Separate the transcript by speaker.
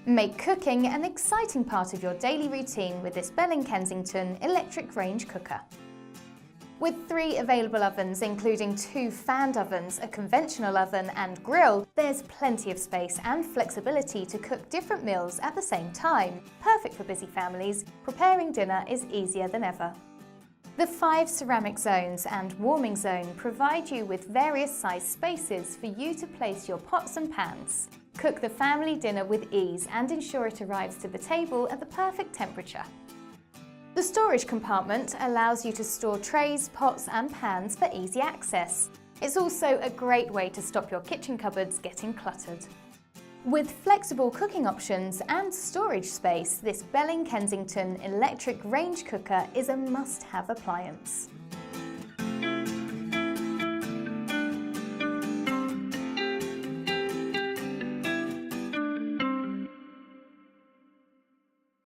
Speaker 1: Make cooking an exciting part of your daily routine with this Belling Kensington electric range cooker. With 3 available ovens, including 2 fanned ovens, a conventional oven and grill, there's plenty of space and flexibility to cook different meals at the same time. Perfect for busy families, preparing dinner is easier than ever. The 5 ceramic zones and warming zone provide you with various size spaces for you to place your pots and pans. Cook the family dinner with ease and ensure it arrives to the table at the perfect temperature. The storage compartment allows you to store trays, pots and pans for easy access. It's also a great way to stop your kitchen cupboards getting cluttered. With flexible cooking options and storage space, this Belling Kensington electric range cooker is a must-have appliance.